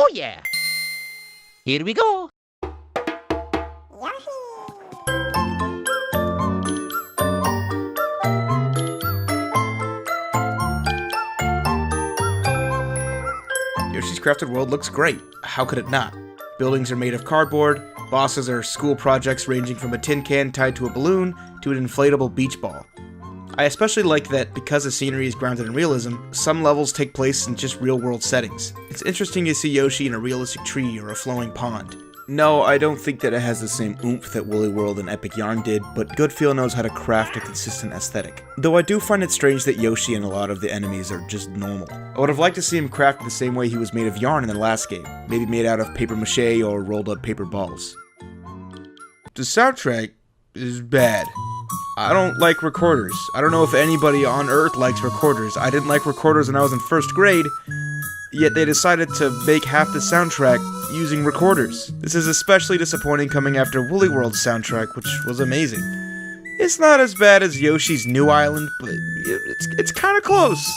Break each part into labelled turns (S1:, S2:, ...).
S1: Oh yeah! Here we go!
S2: Yoshi's Crafted World looks great. How could it not? Buildings are made of cardboard, bosses are school projects ranging from a tin can tied to a balloon to an inflatable beach ball. I especially like that because the scenery is grounded in realism, some levels take place in just real-world settings. It's interesting to see Yoshi in a realistic tree or a flowing pond. No, I don't think that it has the same oomph that Woolly World and Epic Yarn did, but Good Feel knows how to craft a consistent aesthetic. Though I do find it strange that Yoshi and a lot of the enemies are just normal. I would have liked to see him crafted the same way he was made of yarn in the last game, maybe made out of paper mache or rolled up paper balls. The soundtrack is bad. I don't like recorders. I don't know if anybody on Earth likes recorders. I didn't like recorders when I was in first grade, yet they decided to make half the soundtrack using recorders. This is especially disappointing coming after Woolly World's soundtrack, which was amazing. It's not as bad as Yoshi's New Island, but it's kinda close.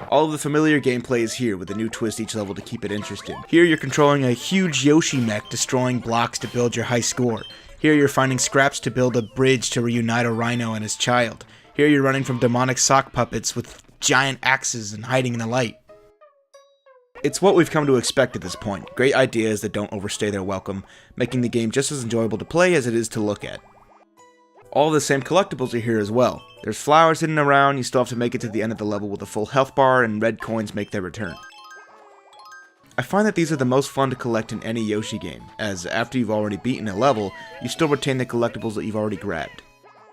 S2: All of the familiar gameplay is here, with a new twist each level to keep it interesting. Here you're controlling a huge Yoshi mech, destroying blocks to build your high score. Here you're finding scraps to build a bridge to reunite a rhino and his child. Here you're running from demonic sock puppets with giant axes and hiding in the light. It's what we've come to expect at this point. Great ideas that don't overstay their welcome, making the game just as enjoyable to play as it is to look at. All the same collectibles are here as well. There's flowers hidden around, you still have to make it to the end of the level with a full health bar, and red coins make their return. I find that these are the most fun to collect in any Yoshi game, as after you've already beaten a level, you still retain the collectibles that you've already grabbed.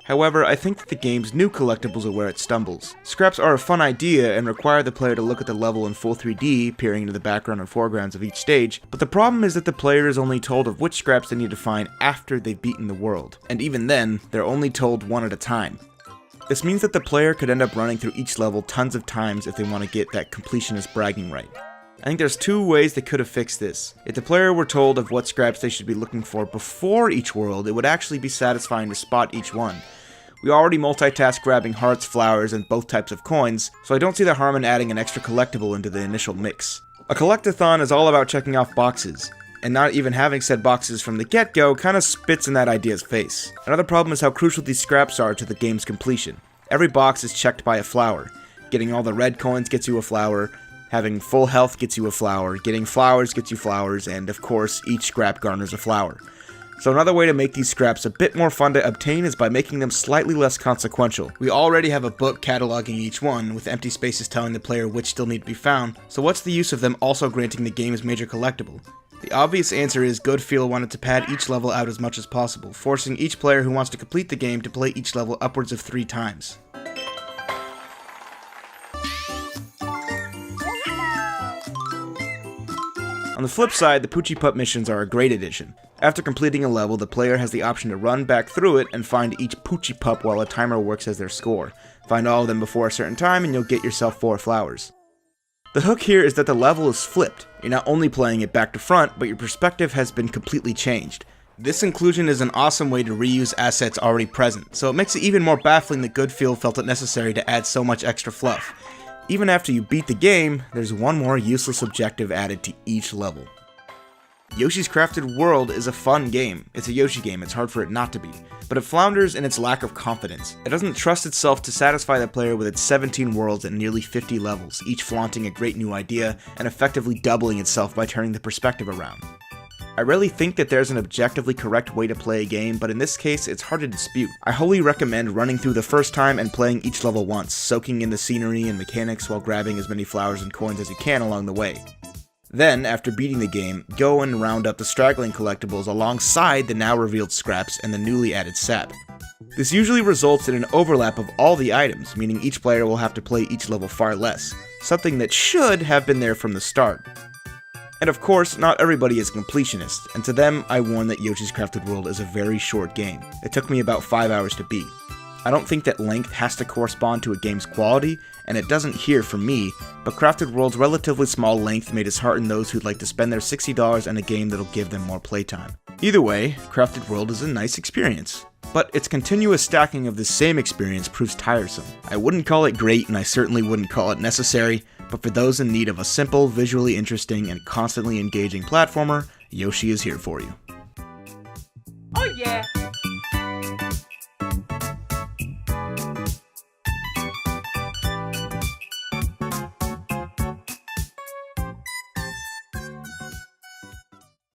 S2: However, I think that the game's new collectibles are where it stumbles. Scraps are a fun idea and require the player to look at the level in full 3D, peering into the background and foregrounds of each stage, but the problem is that the player is only told of which scraps they need to find after they've beaten the world, and even then, they're only told one at a time. This means that the player could end up running through each level tons of times if they want to get that completionist bragging right. I think there's two ways they could have fixed this. If the player were told of what scraps they should be looking for before each world, it would actually be satisfying to spot each one. We already multitask grabbing hearts, flowers, and both types of coins, so I don't see the harm in adding an extra collectible into the initial mix. A collectathon is all about checking off boxes, and not even having said boxes from the get-go kinda spits in that idea's face. Another problem is how crucial these scraps are to the game's completion. Every box is checked by a flower. Getting all the red coins gets you a flower, having full health gets you a flower, getting flowers gets you flowers, and of course, each scrap garners a flower. So another way to make these scraps a bit more fun to obtain is by making them slightly less consequential. We already have a book cataloging each one, with empty spaces telling the player which still need to be found, so what's the use of them also granting the game's major collectible? The obvious answer is Good Feel wanted to pad each level out as much as possible, forcing each player who wants to complete the game to play each level upwards of 3 times. On the flip side, the Poochie Pup missions are a great addition. After completing a level, the player has the option to run back through it and find each Poochie Pup while a timer works as their score. Find all of them before a certain time and you'll get yourself 4 flowers. The hook here is that the level is flipped. You're not only playing it back to front, but your perspective has been completely changed. This inclusion is an awesome way to reuse assets already present, so it makes it even more baffling that Good Feel felt it necessary to add so much extra fluff. Even after you beat the game, there's one more useless objective added to each level. Yoshi's Crafted World is a fun game. It's a Yoshi game, it's hard for it not to be. But it flounders in its lack of confidence. It doesn't trust itself to satisfy the player with its 17 worlds and nearly 50 levels, each flaunting a great new idea and effectively doubling itself by turning the perspective around. I rarely think that there's an objectively correct way to play a game, but in this case, it's hard to dispute. I wholly recommend running through the first time and playing each level once, soaking in the scenery and mechanics while grabbing as many flowers and coins as you can along the way. Then, after beating the game, go and round up the straggling collectibles alongside the now revealed scraps and the newly added sap. This usually results in an overlap of all the items, meaning each player will have to play each level far less, something that should have been there from the start. And of course, not everybody is a completionist, and to them, I warn that Yoshi's Crafted World is a very short game. It took me about 5 hours to beat. I don't think that length has to correspond to a game's quality, and it doesn't here for me, but Crafted World's relatively small length may dishearten those who'd like to spend their $60 on a game that'll give them more playtime. Either way, Crafted World is a nice experience. but its continuous stacking of the same experience proves tiresome. I wouldn't call it great, and I certainly wouldn't call it necessary, but for those in need of a simple, visually interesting, and constantly engaging platformer, Yoshi is here for you.
S3: Oh yeah!